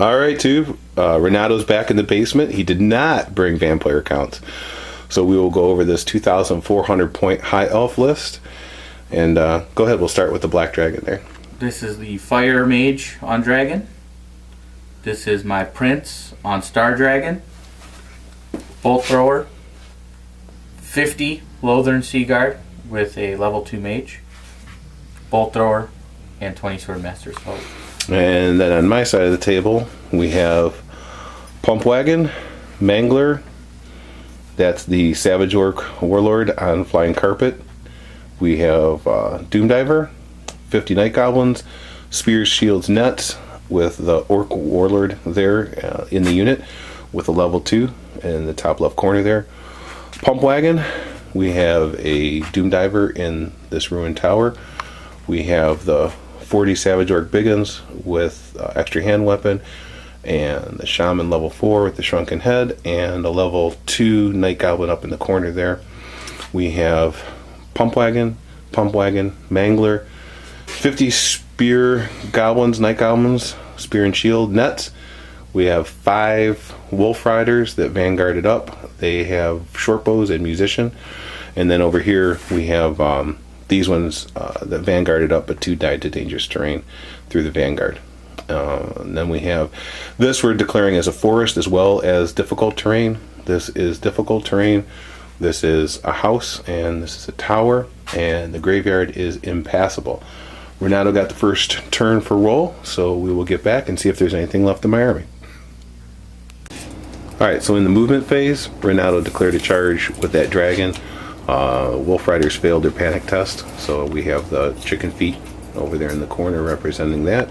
All right, too. Renato's back in the basement. He did not bring vampire counts. So we will go over this 2,400 point high elf list. And go ahead, we'll start with the black dragon there. This is the fire mage on dragon. This is my prince on star dragon. Bolt thrower. 50 Lothern Sea Guard with a level 2 mage. Bolt thrower and 20 sword master's vote. And then on my side of the table, we have Pump Wagon, Mangler. That's the Savage Orc Warlord on Flying Carpet. We have Doom Diver, 50 Night Goblins, Spears, Shields, Nets with the Orc Warlord there in the unit with a level 2 in the top left corner there. Pump Wagon, we have a Doom Diver in this ruined tower. We have the 40 Savage Orc Biggins with extra hand weapon, and the Shaman level 4 with the shrunken head, and a level 2 Night Goblin up in the corner there. We have Pump Wagon, Mangler, 50 Spear Goblins, Night Goblins, Spear and Shield, Nets. We have 5 Wolf Riders that vanguarded up. They have short bows and musician. And then over here we have these ones that vanguarded up, but 2 died to dangerous terrain through the vanguard. And then we have this we're declaring as a forest as well as difficult terrain. This is difficult terrain. This is a house, and this is a tower, and the graveyard is impassable. Renato got the first turn for roll, so we will get back and see if there's anything left in my army. Alright, so in the movement phase, Renato declared a charge with that dragon. Wolf Riders failed their panic test, so we have the chicken feet over there in the corner representing that.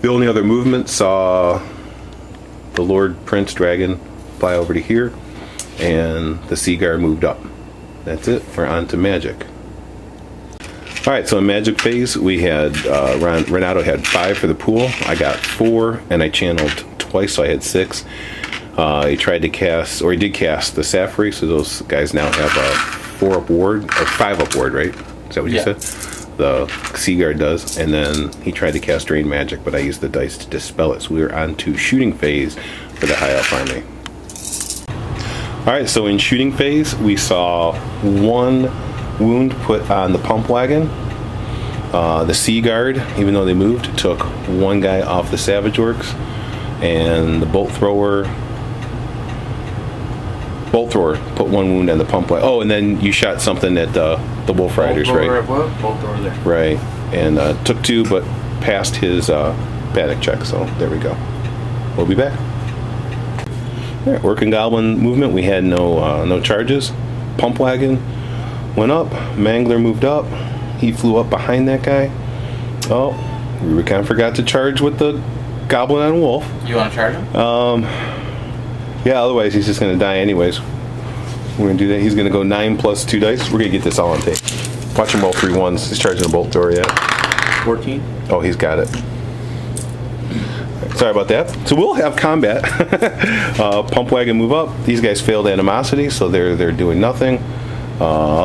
The only other movement saw the Lord Prince Dragon fly over to here, and the Sea Guard moved up. That's it. We're on to Magic. Alright, so in Magic phase, we had Renato had 5 for the pool. I got 4, and I channeled twice, so I had 6. He tried to cast, or he did cast the Safri, so those guys now have a 4-up ward, or 5-up ward, right? Is that what you said? The Sea Guard does. And then he tried to cast Drain Magic, but I used the dice to dispel it. So we were on to shooting phase for the High Elf army. Alright, so in shooting phase, we saw 1 wound put on the Pump Wagon. The Sea Guard, even though they moved, took 1 guy off the Savage Orcs. And the Bolt Thrower put 1 wound on the Pump Wagon. Oh, and then you shot something at the Wolf Riders, right? Bolt thrower there. Right, and took 2, but passed his panic check, so there we go. We'll be back. All right, Working Goblin movement, we had no charges. Pump Wagon went up, Mangler moved up, he flew up behind that guy. Oh, we kind of forgot to charge with the Goblin on Wolf. You want to charge him? Yeah, otherwise he's just going to die anyways. We're going to do that. He's going to go 9 plus 2 dice. We're going to get this all on tape. Watch him roll 3 1s. He's charging a bolt thrower yet. 14. Oh, he's got it. Sorry about that. So we'll have combat. Pump Wagon move up. These guys failed animosity, so they're doing nothing.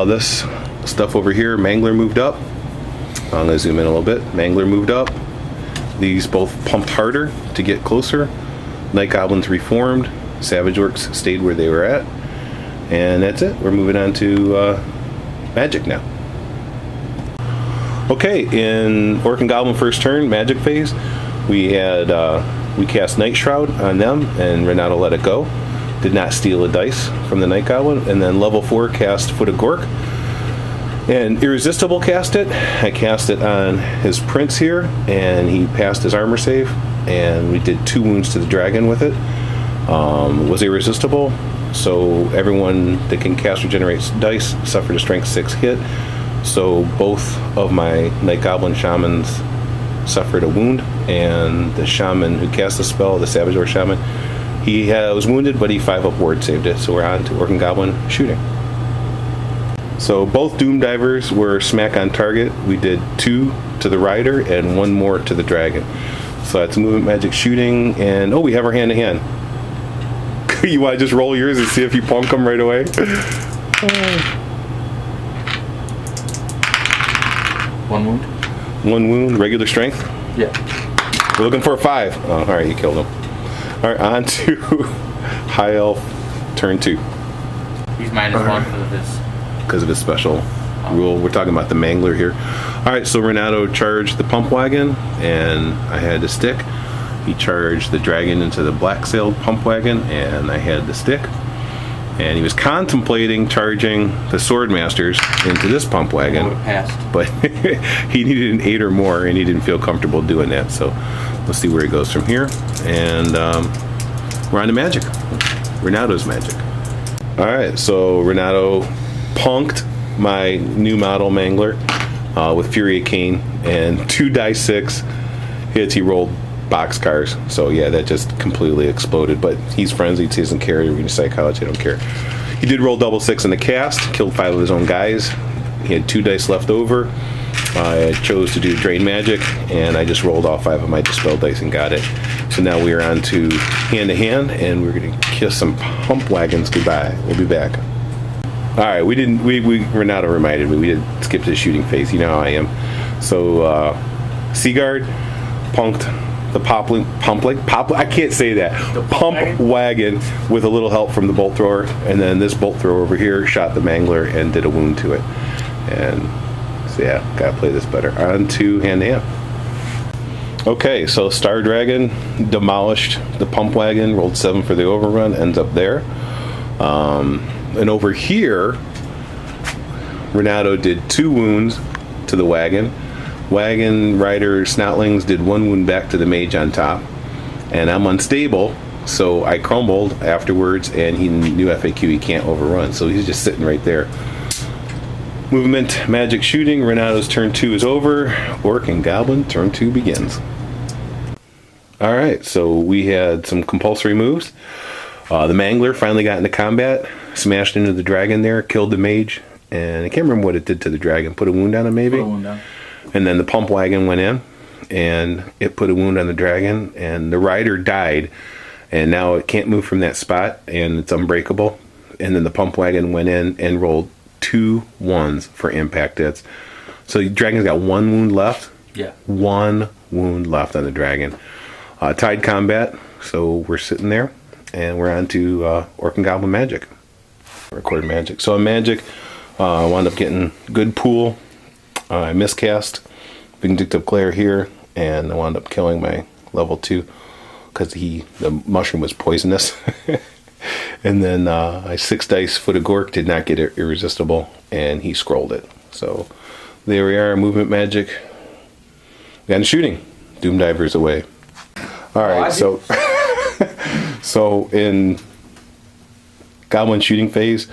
This stuff over here, Mangler moved up. I'm going to zoom in a little bit. Mangler moved up. These both pumped harder to get closer. Night Goblins reformed. Savage Orcs stayed where they were at. And that's it. We're moving on to Magic now. Okay, in Orc and Goblin first turn, Magic phase, we cast Night Shroud on them, and Renato let it go. Did not steal a dice from the Night Goblin. And then level 4 cast Foot of Gork. And Irresistible cast it. I cast it on his prince here, and he passed his armor save, and we did 2 wounds to the dragon with it. Was Irresistible, so everyone that can cast or generate dice suffered a strength 6 hit. So both of my Night Goblin Shamans suffered a wound, and the Shaman who cast the spell, the Savage Orc Shaman, he was wounded, but he 5-up ward saved it. So we're on to Orc and Goblin shooting. So both Doom Divers were smack on target. We did 2 to the Rider and 1 more to the Dragon. So that's movement, magic, shooting, and we have our hand to hand. You want to just roll yours and see if you punk them right away? 1 wound. 1 wound, regular strength? Yeah. We're looking for a 5. Oh, alright, you killed him. All right, on to High Elf, turn 2. He's -1 for this. Because of his special rule. We're talking about the Mangler here. All right, so Renato charged the pump wagon, and I had the stick. He charged the dragon into the black-sailed pump wagon, and I had the stick. And he was contemplating charging the Swordmasters into this pump wagon. Would have passed. But he needed an 8 or more, and he didn't feel comfortable doing that. So let's see where he goes from here. And we're on to magic. Renato's magic. All right, so Renato punked my new model Mangler with Fury of Cain, and 2 dice 6 hits. He rolled boxcars, so yeah, that just completely exploded. But he's frenzied, he doesn't care. Reading psychology, I don't care. He did roll double 6 in the cast, killed 5 of his own guys. He had 2 dice left over. I chose to do drain magic, and I just rolled all 5 of my dispel dice and got it. So now we are on to hand, and we're gonna kiss some pump wagons goodbye. We'll be back. All right, Renato reminded me we did skip to the shooting phase. You know how I am. So Seaguard punked the I can't say that. Pump wagon with a little help from the bolt thrower, and then this bolt thrower over here shot the Mangler and did a wound to it. And so yeah, gotta play this better. On to hand. Okay, so Star Dragon demolished the pump wagon, rolled 7 for the overrun, ends up there. And over here, Renato did 2 wounds to the wagon. Wagon rider Snoutlings did 1 wound back to the mage on top. And I'm unstable, so I crumbled afterwards, and he knew FAQ, he can't overrun, so he's just sitting right there. Movement, magic, shooting. Renato's turn 2 is over. Orc and Goblin, turn 2 begins. Alright, so we had some compulsory moves. The Mangler finally got into combat, smashed into the dragon there, killed the mage, and I can't remember what it did to the dragon. Put a wound on him, maybe? Put a wound on. And then the pump wagon went in, and it put a wound on the dragon, and the rider died, and now it can't move from that spot, and it's unbreakable. And then the pump wagon went in and rolled 2 1s for impact hits. So the dragon's got 1 wound left. Yeah. 1 wound left on the dragon. Tied combat, so we're sitting there, and we're on to Orc and Goblin magic. Record magic. So in magic, I wound up getting good pool. I miscast Vindictive Glare here, and I wound up killing my level 2 because the mushroom was poisonous. And then I 6 dice Foot of Gork, did not get it irresistible, and he scrolled it. So there we are, movement magic. And shooting. Doom Divers away. Alright, so so in Goblin shooting phase,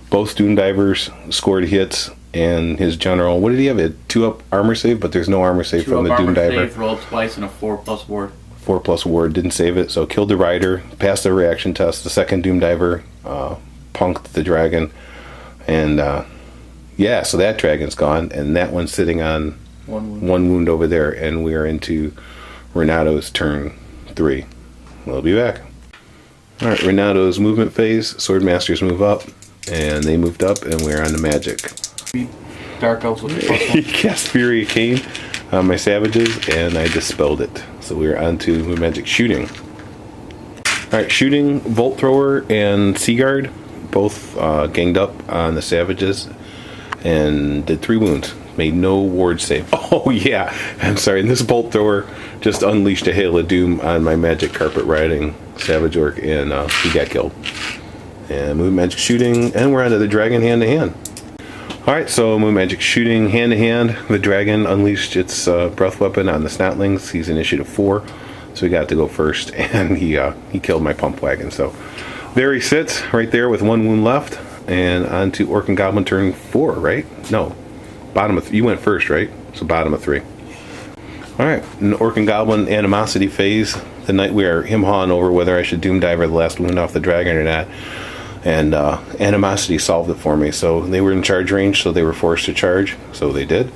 both Doom Divers scored hits, and his general, what did he have? A 2-up armor save, but there's no armor save from the Doom Diver. Save, rolled twice and a 4+ ward. 4+ ward, didn't save it, so killed the rider, passed the reaction test. The second Doom Diver punked the dragon, and yeah, so that dragon's gone, and that one's sitting on 1 wound over there, and we're into Renato's turn 3. We'll be back. Alright, Renato's movement phase. Swordmasters move up, and they moved up, and we're on to magic. Dark Elves with the He cast Fury of Cain on my savages, and I dispelled it. So we're on to magic shooting. Alright, shooting, Volt Thrower and Seaguard both ganged up on the savages and did 3 wounds. Made no ward save. Oh yeah, I'm sorry, and this Bolt Thrower just unleashed a hail of doom on my magic carpet riding Savage Orc, and he got killed. And move magic shooting, and we're on to the dragon hand to hand. Alright, so move magic shooting hand to hand. The dragon unleashed its breath weapon on the Snotlings. He's initiative 4, so he got to go first, and he killed my pump wagon. So there he sits right there with 1 wound left, and on to Orc and Goblin turn 4, right? No. Bottom of you went first, right? So bottom of 3. All right, in the Orc and Goblin animosity phase, the night we are him-hawing over whether I should Doom Diver the last wound off the dragon or not, and animosity solved it for me. So they were in charge range, so they were forced to charge. So they did.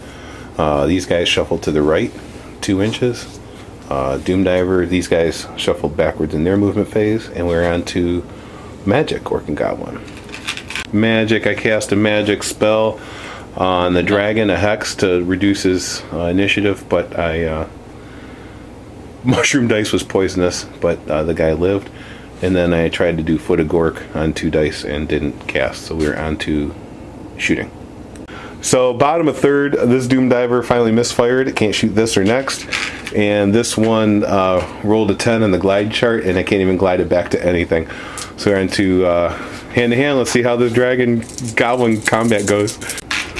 These guys shuffled to the right 2 inches. Doom Diver, these guys shuffled backwards in their movement phase, and we're on to magic, Orc and Goblin. Magic, I cast a magic spell on the dragon, a hex to reduce his initiative, but I mushroom dice was poisonous, but the guy lived. And then I tried to do Foot of Gork on 2 dice and didn't cast, so we were on to shooting. So bottom of third, this Doom Diver finally misfired. It can't shoot this or next. And this one rolled a 10 on the glide chart, and I can't even glide it back to anything. So we're into hand-to-hand. Let's see how this Dragon Goblin combat goes.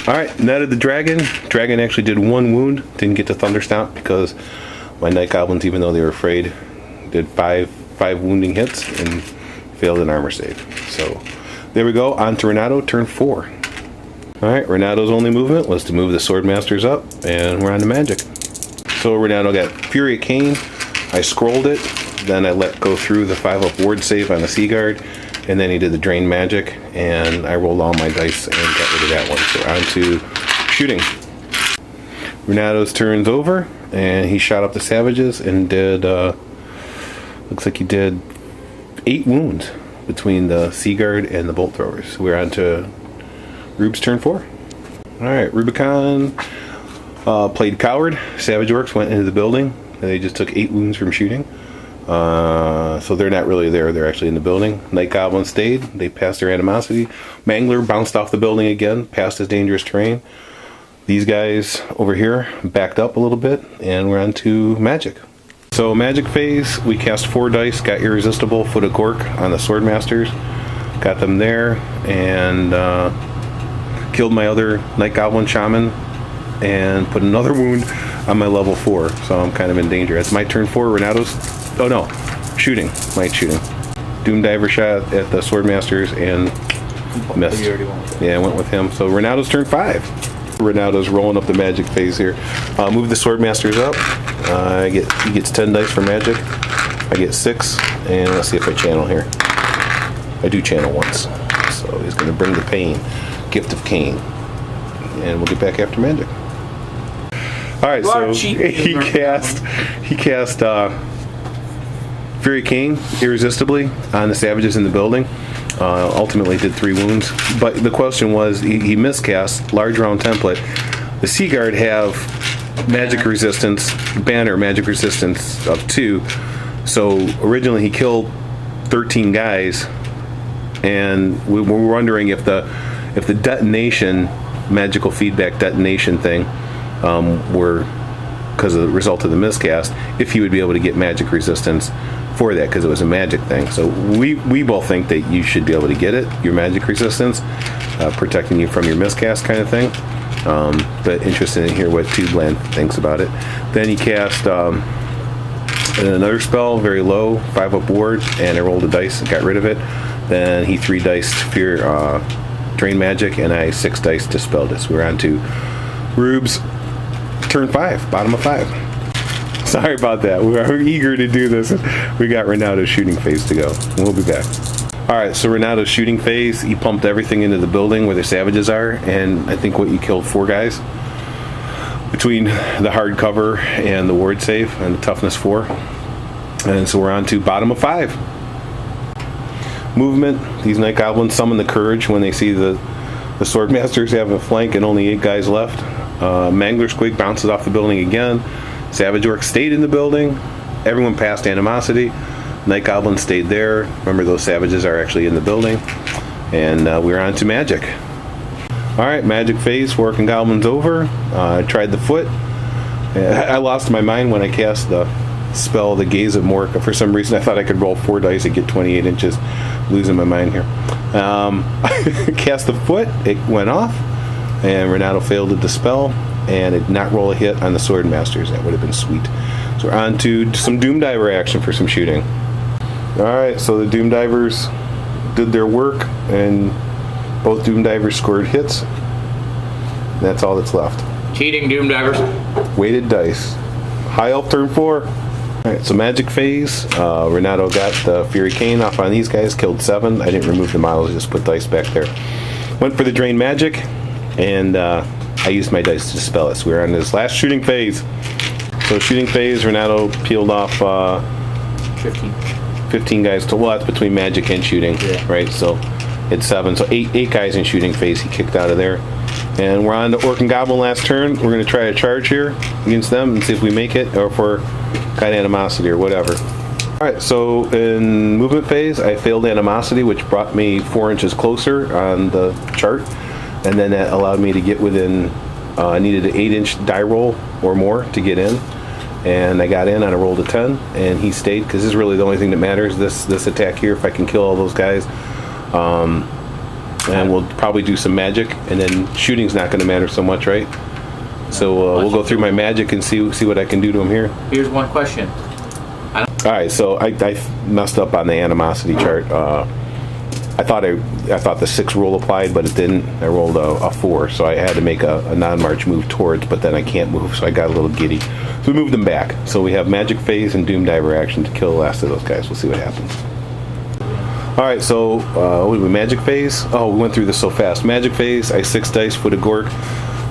Alright, netted the Dragon. Dragon actually did 1 wound. Didn't get to Thunder Stomp because my Night Goblins, even though they were afraid, did 5 wounding hits and failed an armor save. So there we go. On to Renato, turn 4. Alright, Renato's only movement was to move the Swordmasters up, and we're on to magic. So Renato got Fury of Cain. I scrolled it, then I let go through the 5-up ward save on the Seaguard, and then he did the Drain Magic, and I rolled all my dice and got rid of that one. So on to shooting. Renato's turn's over, and he shot up the Savages and did, looks like he did 8 wounds between the Seaguard and the Bolt Throwers. We're on to Rube's turn 4. Alright, Rubicon played Coward. Savage Orcs went into the building, and they just took 8 wounds from shooting. So they're not really there, they're actually in the building. Night Goblin stayed, they passed their animosity. Mangler bounced off the building again, passed his dangerous terrain. These guys over here backed up a little bit, and we're on to magic. So magic phase, we cast 4 dice, got Irresistible, Foot of Gork on the Swordmasters. Got them there, and killed my other Night Goblin Shaman, and put another wound on my level 4, so I'm kind of in danger. It's my turn 4, Renato's, oh no, shooting, light shooting. Doom Diver shot at the Swordmasters and missed. Yeah, I went with him. So Renato's turn 5. Renato's rolling up the magic phase here. Move the Swordmasters up. He gets 10 dice for magic. I get 6, and let's see if I channel here. I do channel once. So he's going to bring the pain. Gift of Cain. And we'll get back after magic. Alright, so he cast Fury Cain irresistibly on the Savages in the building. Ultimately did 3 wounds. But the question was, he miscast large round template. The Seaguard have magic resistance, banner magic resistance of 2. So originally he killed 13 guys, and we were wondering if the detonation, magical feedback detonation thing, were because of the result of the miscast, if he would be able to get magic resistance for that, because it was a magic thing. So we both think that you should be able to get it, your magic resistance, protecting you from your miscast kind of thing. But interested to hear what Tubeland thinks about it. Then he cast another spell, very low, 5-up ward, and I rolled a dice and got rid of it. Then he 3 diced Fear, Drain Magic, and I 6 dice dispelled it. So we're on to Rube's turn 5, bottom of 5. Sorry about that. We are eager to do this. We got Renato's shooting phase to go. We'll be back. Alright, so Renato's shooting phase, he pumped everything into the building where the Savages are, and I think what you killed 4 guys between the hard cover and the ward save and the toughness 4. And so we're on to bottom of 5. Movement, these Night Goblins summon the courage when they see the Swordmasters have a flank and only 8 guys left. Mangler Squig bounces off the building again. Savage Orc stayed in the building. Everyone passed animosity. Night Goblin stayed there. Remember, those Savages are actually in the building. And we're on to magic. Alright, magic phase, Orc and Goblin's over. I tried the foot. I lost my mind when I cast the spell, the Gaze of Mork. For some reason, I thought I could roll 4 dice and get 28 inches. Losing my mind here. Cast the foot. It went off. And Renato failed to dispel. And it did not roll a hit on the Swordmasters. That would have been sweet. So we're on to some Doom Diver action for some shooting. Alright, so the Doom Divers did their work, and both Doom Divers scored hits. That's all that's left. Cheating, Doom Divers. Weighted dice. High Elf turn 4. Alright, so magic phase. Renato got the Fury Cain off on these guys, killed 7. I didn't remove the models, just put dice back there. Went for the Drain Magic, and I used my dice to dispel it. So we're on this last shooting phase. So shooting phase, Renato peeled off 15 guys to, well, that's between magic and shooting, right? So it's 7. So eight guys in shooting phase he kicked out of there. And we're on to Orc and Goblin last turn. We're going to try a charge here against them and see if we make it, or if we're got animosity or whatever. Alright, so in movement phase, I failed animosity, which brought me 4 inches closer on the chart. And then that allowed me to get within, I needed an 8-inch die roll or more to get in. And I got in on a roll to 10, and he stayed, because this is really the only thing that matters, this attack here, if I can kill all those guys. And we'll probably do some magic, and then shooting's not going to matter so much, right? So we'll go through my magic and see what I can do to him here. Here's one question. Alright, so I messed up on the animosity chart. I thought the 6 rule applied, but it didn't. I rolled a 4, so I had to make a non-march move towards, but then I can't move, so I got a little giddy. So we moved them back. So we have magic phase and doom diver action to kill the last of those guys. We'll see what happens. Alright, so we magic phase. Oh, we went through this so fast. Magic phase, I 6 dice for the Gork.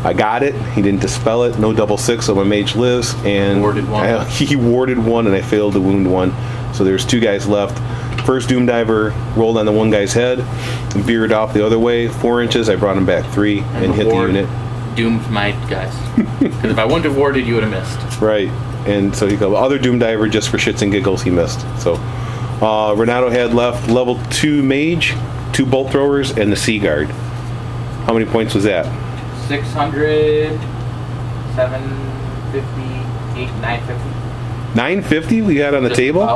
I got it. He didn't dispel it. No double 6, so my mage lives. And warded 1. He warded 1, and I failed to wound 1. So there's 2 guys left. First doom diver rolled on the one guy's head and veered off the other way 4 inches. I brought him back 3 and hit the unit. Doomed my guys. Because if I wouldn't have warded, you would have missed. Right. And so he go other doom diver just for shits and giggles. He missed. So Renato had left level 2 mage, 2 bolt throwers, and the sea guard. How many points was that? 600, 750, 950. 950 we had on the table?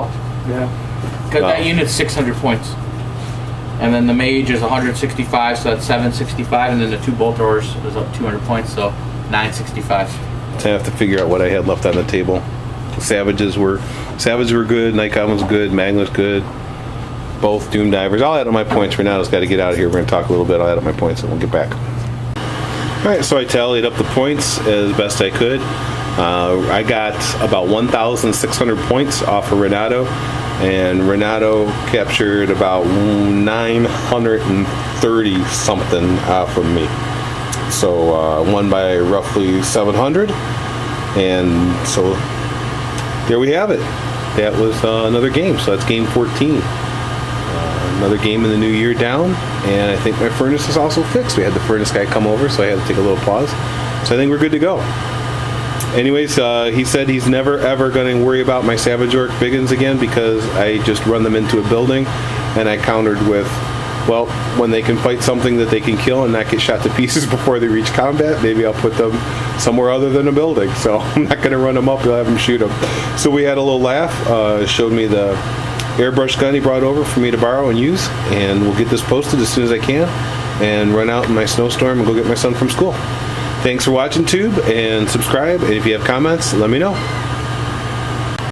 Yeah. Because that unit's 600 points. And then the mage is 165, so that's 765, and then the 2 bolt throwers is up 200 points, so 965. I have to figure out what I had left on the table. Savages were good, Nikon was good, Magna's good. Both doom divers. I'll add up my points for now. Just got to get out of here. We're going to talk a little bit. I'll add up my points and we'll get back. Alright, so I tallied up the points as best I could. I got about 1,600 points off of Renato, and Renato captured about 930 something off of me. So won by roughly 700, and so there we have it. That was another game. So that's game 14. Another game in the new year down, and I think my furnace is also fixed. We had the furnace guy come over, so I had to take a little pause. So I think we're good to go. Anyways, he said he's never ever going to worry about my Savage Orc Biggins again, because I just run them into a building, and I countered with, well, when they can fight something that they can kill and not get shot to pieces before they reach combat, maybe I'll put them somewhere other than a building. So I'm not going to run them up, I'll have them shoot them. So we had a little laugh, showed me the airbrush gun he brought over for me to borrow and use, and we'll get this posted as soon as I can and run out in my snowstorm and go get my son from school. Thanks for watching, Tube, and subscribe, and if you have comments, let me know.